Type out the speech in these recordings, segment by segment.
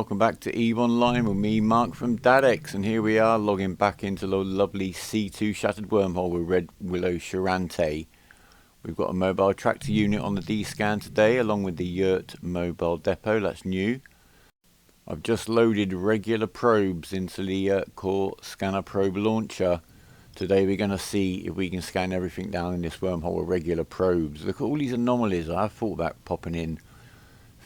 welcome back to EVE Online with me, Mark from Dadex, and here we are logging back into the lovely C2 Shattered Wormhole with Red Willow Charante. We've got a mobile tractor unit on the D-scan today, along with the Yurt mobile depot, that's new. I've just loaded regular probes into the Core Scanner Probe Launcher. Today we're going to see if we can scan everything down in this wormhole with regular probes. Look at all these anomalies. I've thought about popping in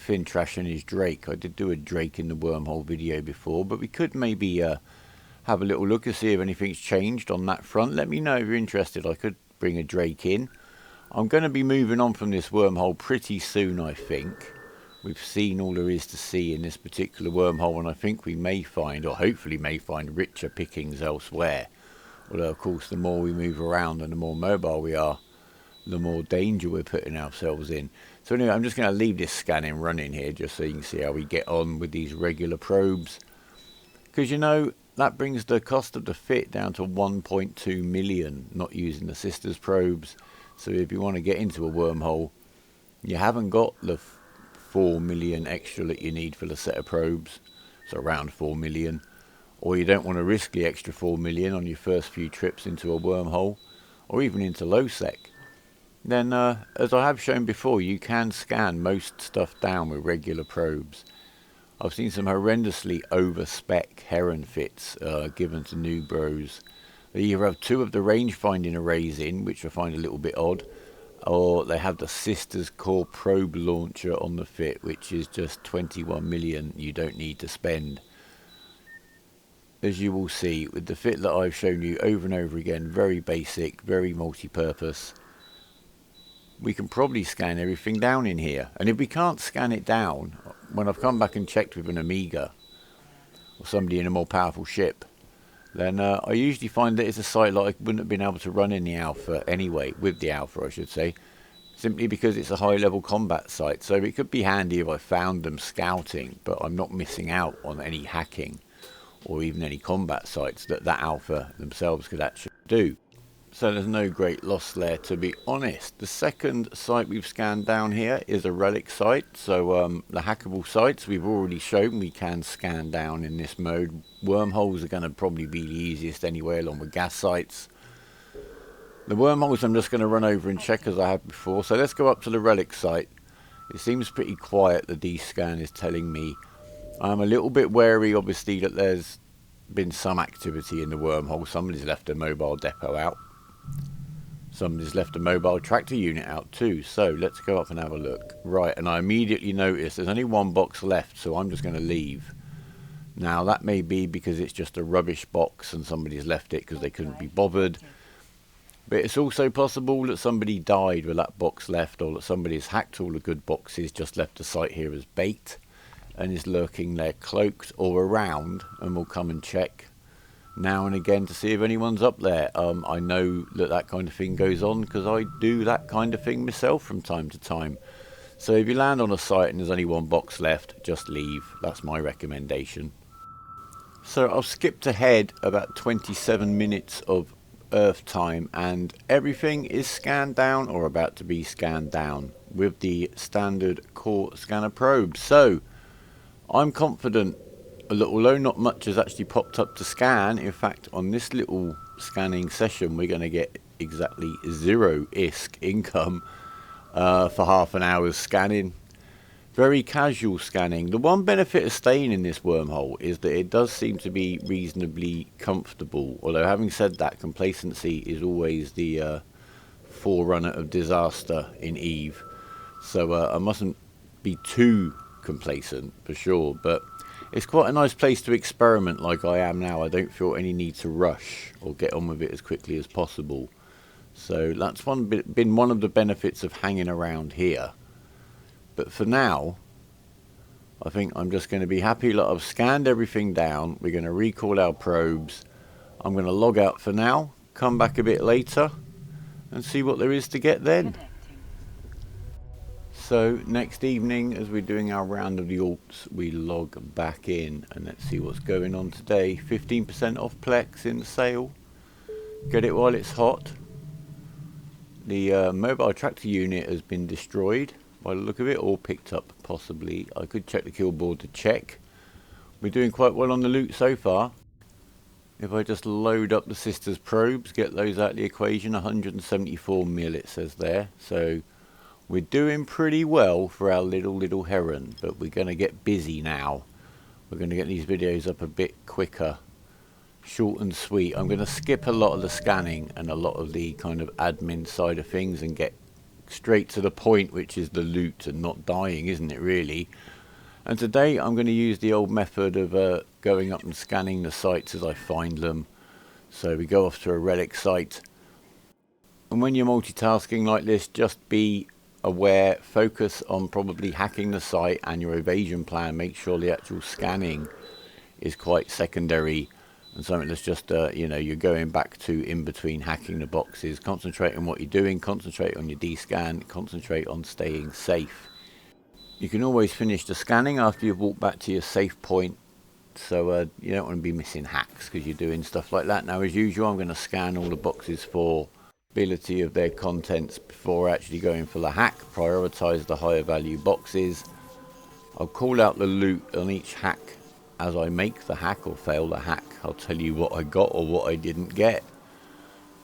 ThinTrash and his Drake. I did do a Drake in the wormhole video before, but we could maybe have a little look to see if anything's changed on that front. Let me know if you're interested. I could bring a Drake in. I'm going to be moving on from this wormhole pretty soon, I think. We've seen all there is to see in this particular wormhole, and I think we may find, or hopefully may find, richer pickings elsewhere. Although, of course, the more we move around and the more mobile we are, the more danger we're putting ourselves in. So anyway, I'm just going to leave this scanning running here just so you can see how we get on with these regular probes. Because, you know, that brings the cost of the fit down to 1.2 million, not using the sisters probes. So if you want to get into a wormhole, you haven't got the 4 million extra that you need for the set of probes. So around 4 million. Or you don't want to risk the extra 4 million on your first few trips into a wormhole, or even into low sec. Then, as I have shown before, you can scan most stuff down with regular probes. I've seen some horrendously over-spec Heron fits given to new bros. They either have 2 of the Rangefinding arrays in, which I find a little bit odd, or they have the Sisters Core Probe Launcher on the fit, which is just 21 million you don't need to spend. As you will see, with the fit that I've shown you over and over again, very basic, very multi-purpose, we can probably scan everything down in here. And if we can't scan it down, when I've come back and checked with an Amiga or somebody in a more powerful ship, then I usually find that it's a site that I wouldn't have been able to run in the alpha anyway, with the alpha I should say, simply because it's a high level combat site. So it could be handy if I found them scouting, but I'm not missing out on any hacking or even any combat sites that alpha themselves could actually do. So there's no great loss there, to be honest. The second site we've scanned down here is a relic site. So the hackable sites we've already shown we can scan down in this mode. Wormholes are going to probably be the easiest anyway, along with gas sites. The wormholes I'm just going to run over and check as I have before. So let's go up to the relic site. It seems pretty quiet, the D-scan is telling me. I'm a little bit wary, obviously, that there's been some activity in the wormhole. Somebody's left a mobile depot out. Somebody's left a mobile tractor unit out too. So let's go up and have a look. Right, and I immediately noticed there's only 1 box left, so I'm just going to leave. Now that may be because it's just a rubbish box and somebody's left it because they couldn't be bothered. But it's also possible that somebody died with that box left, or that somebody's hacked all the good boxes, just left the site here as bait, and is lurking there cloaked or around, and will come and check now and again to see if anyone's up there. I know that kind of thing goes on because I do that kind of thing myself from time to time. So if you land on a site and there's only 1 box left, just leave. That's my recommendation. So I've skipped ahead about 27 minutes of Earth time, and everything is scanned down or about to be scanned down with the standard core scanner probe. So I'm confident, although not much has actually popped up to scan. In fact, on this little scanning session we're going to get exactly 0 ISK income for half an hour's scanning. Very casual scanning. The one benefit of staying in this wormhole is that it does seem to be reasonably comfortable, although having said that, complacency is always the forerunner of disaster in EVE. So I mustn't be too complacent for sure, but it's quite a nice place to experiment like I am now. I don't feel any need to rush or get on with it as quickly as possible. So that's been one of the benefits of hanging around here. But for now, I think I'm just going to be happy that I've scanned everything down. We're going to recall our probes. I'm going to log out for now, come back a bit later, and see what there is to get then. So next evening, as we're doing our round of the alts, we log back in and let's see what's going on today. 15% off Plex in the sale. Get it while it's hot. The mobile tractor unit has been destroyed by the look of it, or picked up possibly. I could check the kill board to check. we're doing quite well on the loot so far. If I just load up the sisters probes, get those out of the equation, 174 mil it says there. So we're doing pretty well for our little Heron, but we're going to get busy now. We're going to get these videos up a bit quicker, short and sweet. I'm going to skip a lot of the scanning and a lot of the kind of admin side of things and get straight to the point, which is the loot and not dying, isn't it really? And today I'm going to use the old method of going up and scanning the sites as I find them. So we go off to a relic site, and when you're multitasking like this, just be aware, focus on probably hacking the site and your evasion plan. Make sure the actual scanning is quite secondary and something that's just you know, you're going back to in between hacking the boxes. Concentrate on what you're doing, concentrate on your D-scan, concentrate on staying safe. You can always finish the scanning after you've walked back to your safe point, so you don't want to be missing hacks because you're doing stuff like that. Now, as usual, I'm going to scan all the boxes for ability of their contents before actually going for the hack. Prioritize the higher value boxes. I'll call out the loot on each hack as I make the hack or fail the hack. I'll tell you what I got or what I didn't get.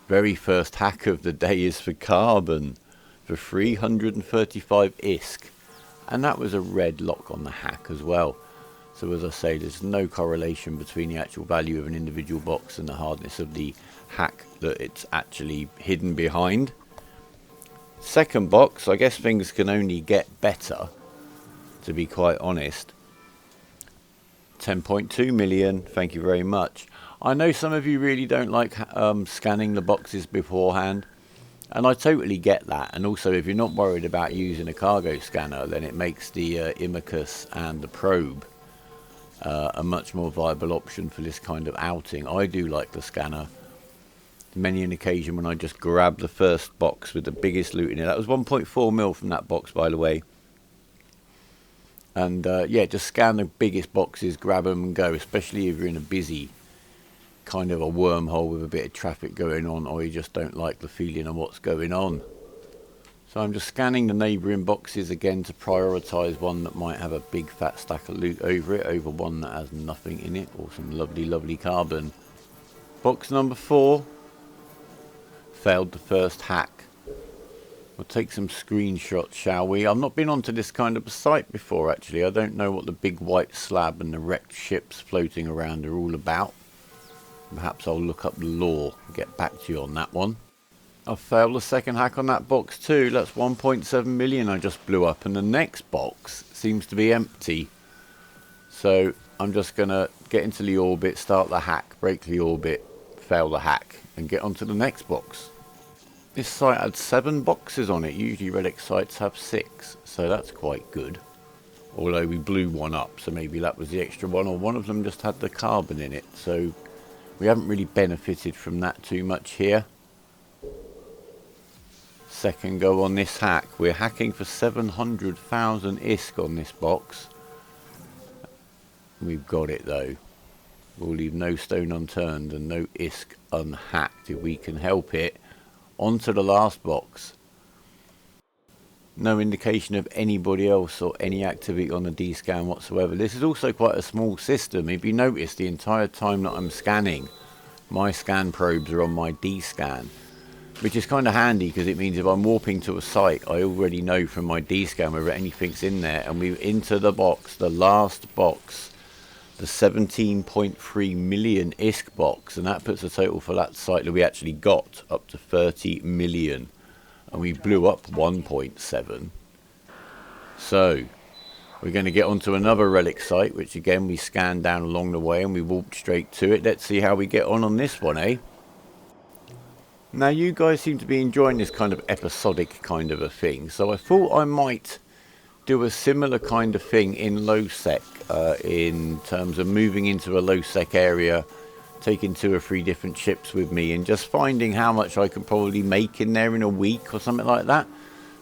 Very first hack of the day is for carbon for 335 ISK. And that was a red lock on the hack as well. So as I say, there's no correlation between the actual value of an individual box and the hardness of the hack that it's actually hidden behind. Second box, I guess things can only get better, to be quite honest. 10.2 million, thank you very much. I know some of you really don't like scanning the boxes beforehand. And I totally get that. And also, if you're not worried about using a cargo scanner, then it makes the Imicus and the probe a much more viable option for this kind of outing. I do like the scanner. Many an occasion when I just grab the first box with the biggest loot in it. That was 1.4 mil from that box, by the way. And yeah, just scan the biggest boxes, grab them and go, especially if you're in a busy kind of a wormhole with a bit of traffic going on, or you just don't like the feeling of what's going on. So I'm just scanning the neighbouring boxes again to prioritise one that might have a big fat stack of loot over it, over one that has nothing in it, or some lovely carbon. Box number 4 failed the first hack. We'll take some screenshots, shall we? I've not been onto this kind of a site before, actually. I don't know what the big white slab and the wrecked ships floating around are all about. Perhaps I'll look up the lore and get back to you on that one. I failed the second hack on that box too. That's 1.7 million I just blew up, and the next box seems to be empty. So I'm just going to get into the orbit, start the hack, break the orbit, fail the hack, and get onto the next box. This site had 7 boxes on it. Usually relic sites have 6, so that's quite good. Although we blew one up, so maybe that was the extra one, or one of them just had the carbon in it. So we haven't really benefited from that too much here. Second go on this hack. We're hacking for 700,000 ISK on this box. We've got it though. We'll leave no stone unturned and no ISK unhacked if we can help it. On to the last box. No indication of anybody else or any activity on the D-scan whatsoever. This is also quite a small system. If you notice, the entire time that I'm scanning, my scan probes are on my D-scan, which is kind of handy because it means if I'm warping to a site, I already know from my D-scan whether anything's in there. And we're into the box, the last box, the 17.3 million ISK box, and that puts the total for that site that we actually got up to 30 million. And we blew up 1.7. So we're going to get onto another relic site, which again we scanned down along the way and we walked straight to it. Let's see how we get on this one, eh? Now you guys seem to be enjoying this kind of episodic kind of a thing, so I thought I might do a similar kind of thing in low sec, in terms of moving into a low sec area, taking 2 or 3 different ships with me and just finding how much I could probably make in there in a week or something like that.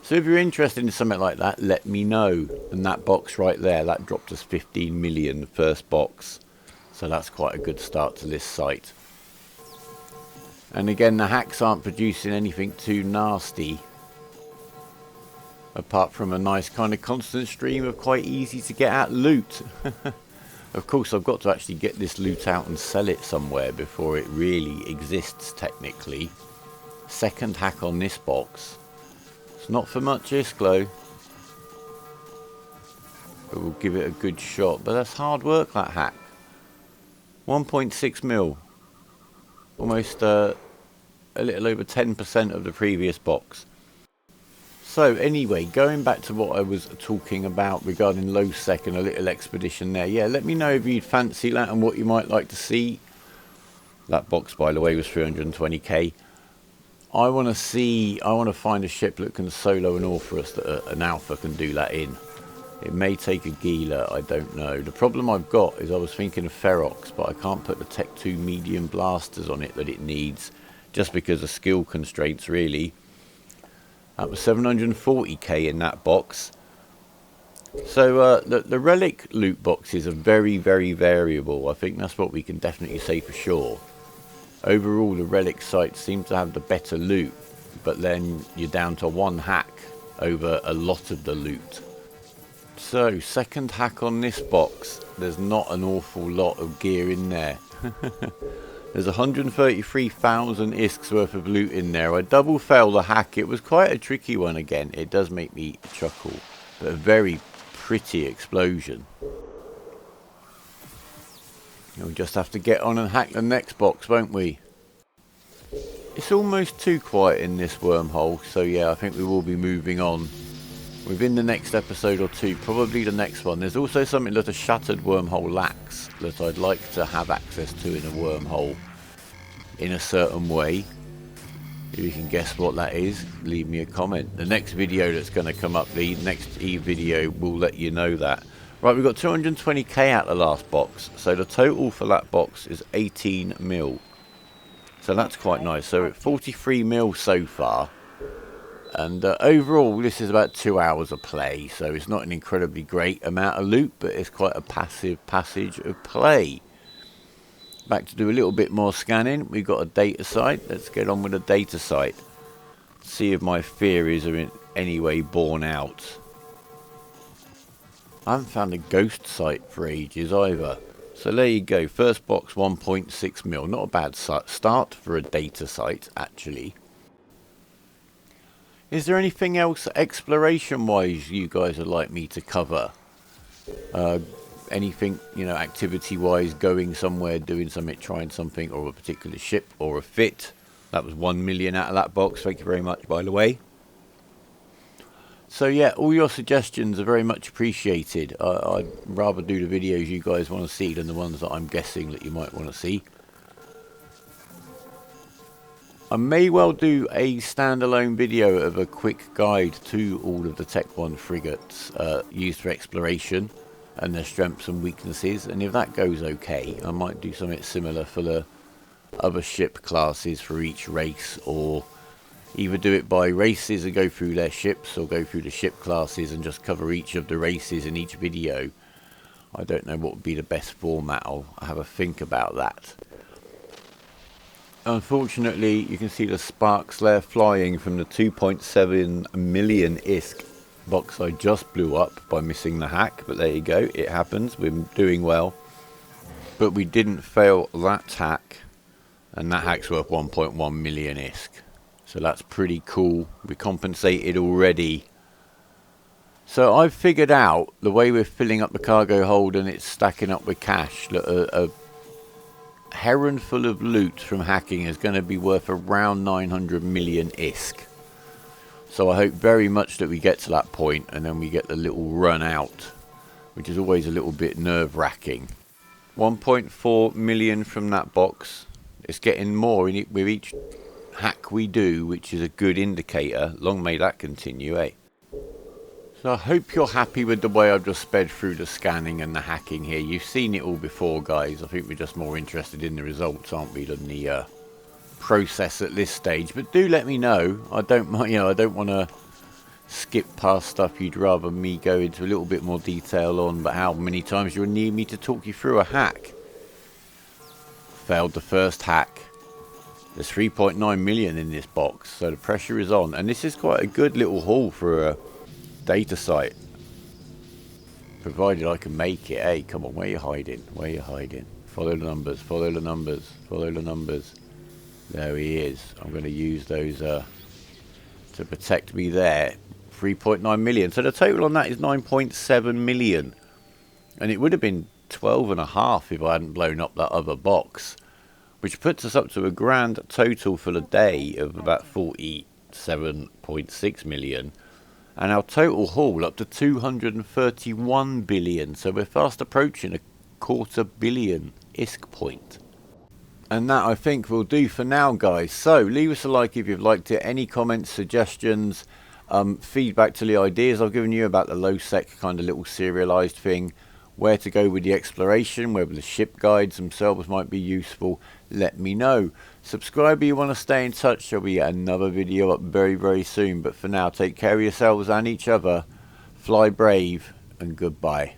So if you're interested in something like that, let me know. And that box right there, that dropped us 15 million, the first box. So that's quite a good start to this site. And again, the hacks aren't producing anything too nasty, apart from a nice kind of constant stream of quite easy to get at loot. Of course, I've got to actually get this loot out and sell it somewhere before it really exists technically. Second hack on this box. It's not for much Isklo, but we'll give it a good shot. But that's hard work, that hack. 1.6 mil. Almost a little over 10% of the previous box. So anyway, going back to what I was talking about regarding low sec and a little expedition there. Yeah, let me know if you'd fancy that and what you might like to see. That box, by the way, was 320k. I want to find a ship that can solo an Orpheus that an alpha can do that in. It may take a Gila, I don't know. The problem I've got is I was thinking of Ferox, but I can't put the Tech 2 medium blasters on it that it needs, just because of skill constraints, really. That was 740k in that box. So the Relic loot boxes are very, very variable. I think that's what we can definitely say for sure. Overall, the Relic sites seem to have the better loot, but then you're down to one hack over a lot of the loot. So, second hack on this box. There's not an awful lot of gear in there. There's 133,000 ISKs worth of loot in there. I double failed the hack. It was quite a tricky one again. It does make me chuckle. But a very pretty explosion. We'll just have to get on and hack the next box, won't we? It's almost too quiet in this wormhole. So yeah, I think we will be moving on. Within the next episode or two, probably the next one. There's also something that a Shattered Wormhole lacks that I'd like to have access to in a wormhole in a certain way. If you can guess what that is, leave me a comment. The next video that's going to come up, the next video, will let you know that. Right, we've got 220k out the last box, so the total for that box is 18 mil. So that's quite nice. So at 43 mil so far. And overall, this is about 2 hours of play, so it's not an incredibly great amount of loot, but it's quite a passive passage of play. Back to do a little bit more scanning. We've got a data site. Let's get on with the data site. See if my theories are in any way borne out. I haven't found a ghost site for ages either. So there you go. First box, 1.6 mil. Not a bad start for a data site, actually. Is there anything else exploration-wise you guys would like me to cover? Anything, you know, activity-wise, going somewhere, doing something, trying something, or a particular ship, or a fit? That was 1 million out of that box. Thank you very much, by the way. So yeah, all your suggestions are very much appreciated. I'd rather do the videos you guys want to see than the ones that I'm guessing that you might want to see. I may well do a standalone video of a quick guide to all of the Tech 1 frigates used for exploration and their strengths and weaknesses, and if that goes okay, I might do something similar for the other ship classes for each race, or either do it by races and go through their ships, or go through the ship classes and just cover each of the races in each video. I don't know what would be the best format. I'll have a think about that. Unfortunately, you can see the sparks there flying from the 2.7 million ISK box I just blew up by missing the hack, but there you go, it happens, we're doing well. But we didn't fail that hack, and that hack's worth 1.1 million ISK. So that's pretty cool, we compensated already. So I've figured out the way we're filling up the cargo hold and it's stacking up with cash, that a Heron full of loot from hacking is going to be worth around 900 million ISK. So I hope very much that we get to that point and then we get the little run out, which is always a little bit nerve-wracking. 1.4 million from that box. It's getting more in it with each hack we do, which is a good indicator. Long may that continue, eh? So I hope you're happy with the way I've just sped through the scanning and the hacking here. You've seen it all before, guys. I think we're just more interested in the results, aren't we, than the process at this stage. But do let me know. I don't mind, you know, I don't want to skip past stuff you'd rather me go into a little bit more detail on, but how many times you'll need me to talk you through a hack. Failed the first hack. There's 3.9 million in this box, so the pressure is on. And this is quite a good little haul for a data site. Provided I can make it. Hey, come on, where you hiding? Where you hiding? Follow the numbers, follow the numbers, follow the numbers. There he is. I'm going to use those to protect me there. 3.9 million. So the total on that is 9.7 million. And it would have been 12.5 if I hadn't blown up that other box. Which puts us up to a grand total for the day of about 47.6 million. And our total haul up to 231 billion. So we're fast approaching a quarter billion ISK point. And that I think will do for now, guys. So leave us a like if you've liked it. Any comments, suggestions, feedback to the ideas I've given you about the low sec kind of little serialized thing. Where to go with the exploration, whether the ship guides themselves might be useful, let me know. Subscribe if you want to stay in touch. There'll be another video up very, very soon. But for now, take care of yourselves and each other. Fly brave and goodbye.